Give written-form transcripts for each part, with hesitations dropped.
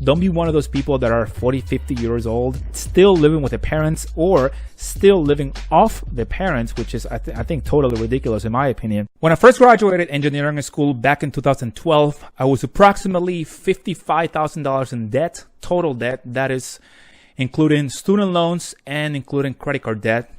Don't be one of those people that are 40, 50 years old, still living with their parents or still living off their parents, which is, I think, totally ridiculous in my opinion. When I first graduated engineering school back in 2012, I was approximately $55,000 in debt, total debt. That is including student loans and including credit card debt.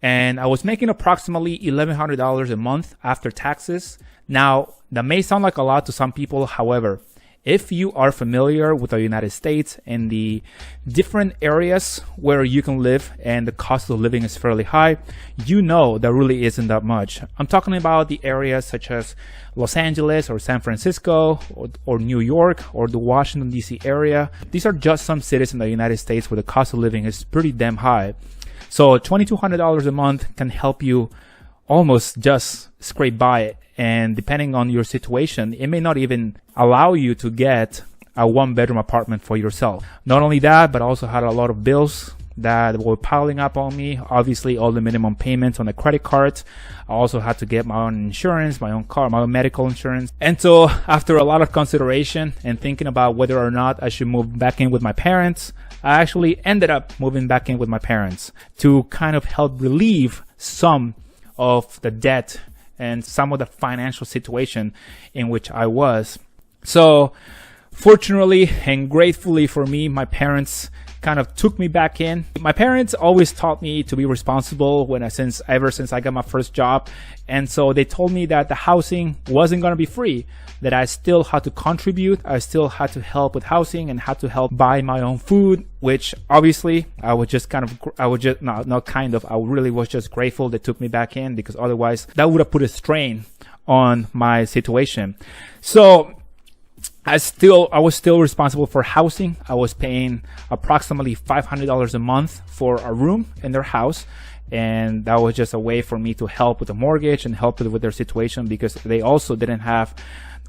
And I was making approximately $1,100 a month after taxes. Now, that may sound like a lot to some people. However, if you are familiar with the United States and the different areas where you can live and the cost of living is fairly high, you know that really isn't that much. I'm talking about the areas such as Los Angeles or San Francisco or New York or the Washington, D.C. area. These are just some cities in the United States where the cost of living is pretty damn high. So $2,200 a month can help you almost just scrape by it. And depending on your situation, it may not even allow you to get a one-bedroom apartment for yourself. Not only that, but I also had a lot of bills that were piling up on me. Obviously, all the minimum payments on the credit cards. I also had to get my own insurance, my own car, my own medical insurance. And so after a lot of consideration and thinking about whether or not I should move back in with my parents, I actually ended up moving back in with my parents to kind of help relieve some of the debt and some of the financial situation in which I was. So fortunately and gratefully for me, my parents kind of took me back in. My parents always taught me to be responsible ever since I got my first job. And so they told me that the housing wasn't going to be free, that I still had to contribute. I still had to help with housing and had to help buy my own food, which obviously I really was just grateful they took me back in, because otherwise that would have put a strain on my situation. So I was still responsible for housing. I was paying approximately $500 a month for a room in their house. And that was just a way for me to help with the mortgage and help with their situation, because they also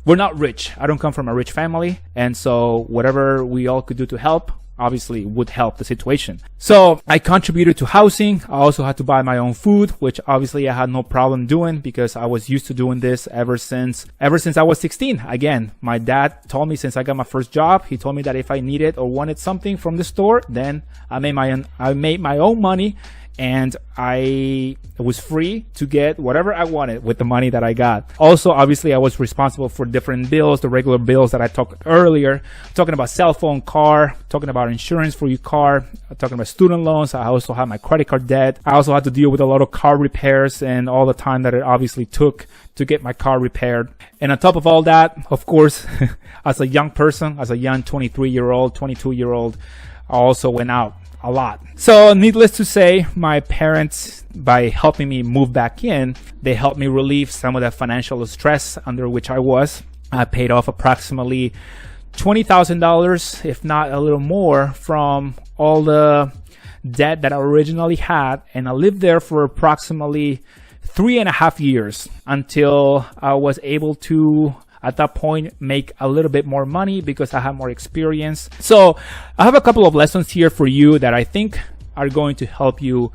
we're not rich. I don't come from a rich family. And so whatever we all could do to help, obviously would help the situation. So I contributed to housing. I also had to buy my own food, which obviously I had no problem doing because I was used to doing this ever since I was 16. Again, my dad told me since I got my first job, he told me that if I needed or wanted something from the store, then I made my own money. And I was free to get whatever I wanted with the money that I got. Also, obviously, I was responsible for different bills, the regular bills that I talked earlier, talking about cell phone, car, talking about insurance for your car, talking about student loans. I also had my credit card debt. I also had to deal with a lot of car repairs and all the time that it obviously took to get my car repaired. And on top of all that, of course, as a young person, as a young 23-year-old, 22-year-old, I also went out a lot. So needless to say, my parents, by helping me move back in, they helped me relieve some of the financial stress under which I was. I paid off approximately $20,000, if not a little more, from all the debt that I originally had. And I lived there for approximately 3.5 years until I was able to, at that point, make a little bit more money because I have more experience. So I have a couple of lessons here for you that I think are going to help you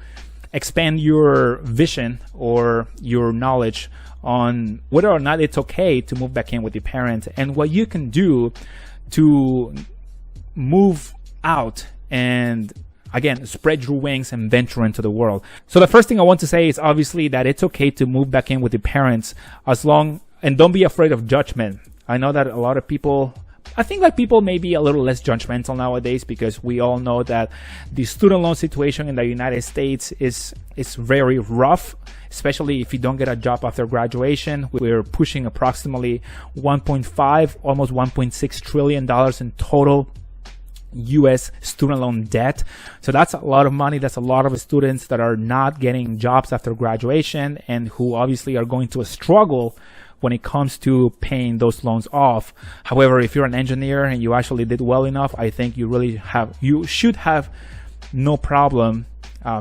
expand your vision or your knowledge on whether or not it's okay to move back in with your parents and what you can do to move out and, again, spread your wings and venture into the world. So the first thing I want to say is obviously that it's okay to move back in with your parents and don't be afraid of judgment. I know that a lot of people, I think that people may be a little less judgmental nowadays because we all know that the student loan situation in the United States is very rough, especially if you don't get a job after graduation. We're pushing approximately 1.5, almost $1.6 trillion in total U.S. student loan debt. So that's a lot of money. That's a lot of students that are not getting jobs after graduation and who obviously are going to struggle when it comes to paying those loans off. However, if you're an engineer and you actually did well enough, I think you should have no problem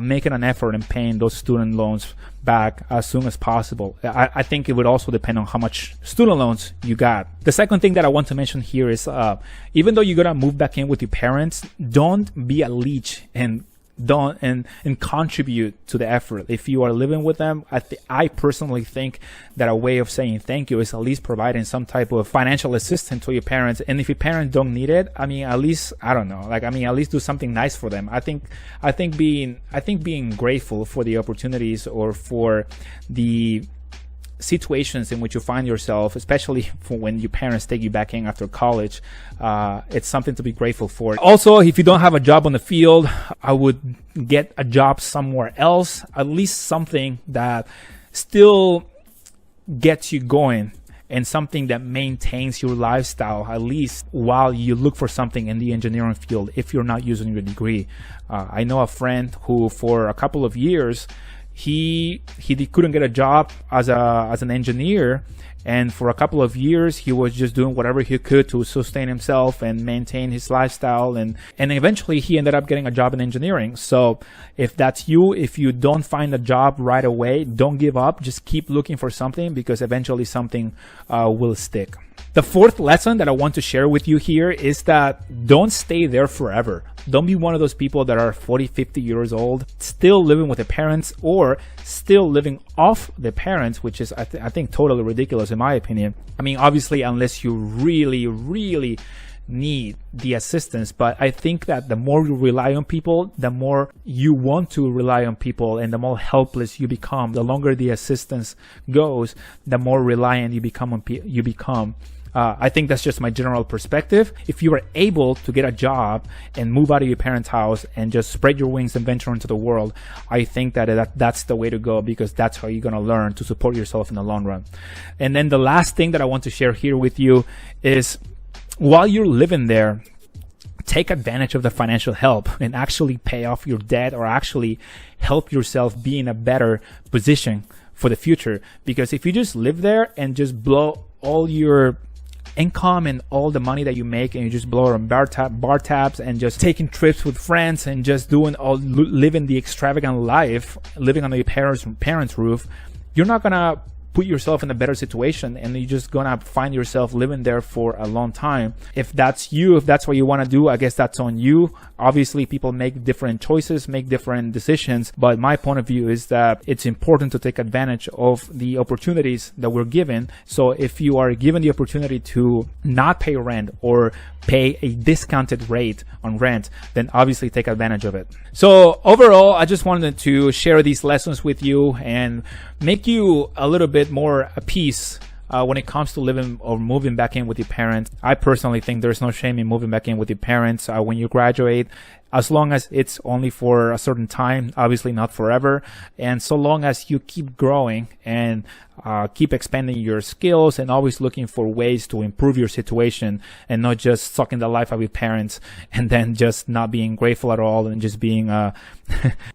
making an effort in paying those student loans back as soon as possible. I think it would also depend on how much student loans you got. The second thing that I want to mention here is even though you're gonna move back in with your parents, don't be a leech and don't and contribute to the effort. If you are living with them, I personally think that a way of saying thank you is at least providing some type of financial assistance to your parents. And if your parents don't need it, I mean, at least, I don't know, like, I mean, at least do something nice for them. I think being grateful for the opportunities or for the situations in which you find yourself, especially for when your parents take you back in after college, it's something to be grateful for. Also, if you don't have a job on the field, I would get a job somewhere else, at least something that still gets you going and something that maintains your lifestyle, at least while you look for something in the engineering field if you're not using your degree. I know a friend who for a couple of years he couldn't get a job as an engineer, and for a couple of years he was just doing whatever he could to sustain himself and maintain his lifestyle, and eventually he ended up getting a job in engineering. So if that's you, if you don't find a job right away, don't give up, just keep looking for something, because eventually something will stick. The fourth lesson that I want to share with you here is that don't stay there forever. Don't be one of those people that are 40, 50 years old, still living with their parents or still living off their parents, which is, I think, totally ridiculous in my opinion. I mean, obviously, unless you really, really need the assistance. But I think that the more you rely on people, the more you want to rely on people, and the more helpless you become. The longer the assistance goes, the more reliant you become. I think that's just my general perspective. If you are able to get a job and move out of your parents' house and just spread your wings and venture into the world, I think that's the way to go, because that's how you're going to learn to support yourself in the long run. And then the last thing that I want to share here with you is, while you're living there, take advantage of the financial help and actually pay off your debt, or actually help yourself be in a better position for the future. Because if you just live there and just blow all your income and all the money that you make, and you just blow it on bar tabs and just taking trips with friends and just living the extravagant life, living under your parents' roof, you're not gonna put yourself in a better situation, and you're just gonna find yourself living there for a long time. If that's you, if that's what you want to do, I guess that's on you. Obviously, people make different choices, make different decisions, but my point of view is that it's important to take advantage of the opportunities that we're given. So if you are given the opportunity to not pay rent or pay a discounted rate on rent, then obviously take advantage of it. So overall, I just wanted to share these lessons with you and make you a little bit more at peace when it comes to living or moving back in with your parents. I personally think there's no shame in moving back in with your parents when you graduate, as long as it's only for a certain time, obviously not forever. And so long as you keep growing and keep expanding your skills and always looking for ways to improve your situation, and not just sucking the life out of your parents and then just not being grateful at all and just being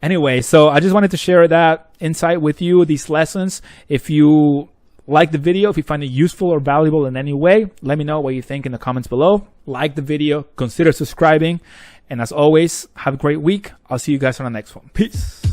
anyway. So I just wanted to share that insight with you, these lessons. If you like the video, if you find it useful or valuable in any way, let me know what you think in the comments below. Like the video, consider subscribing, and as always, have a great week. I'll see you guys on the next one. Peace.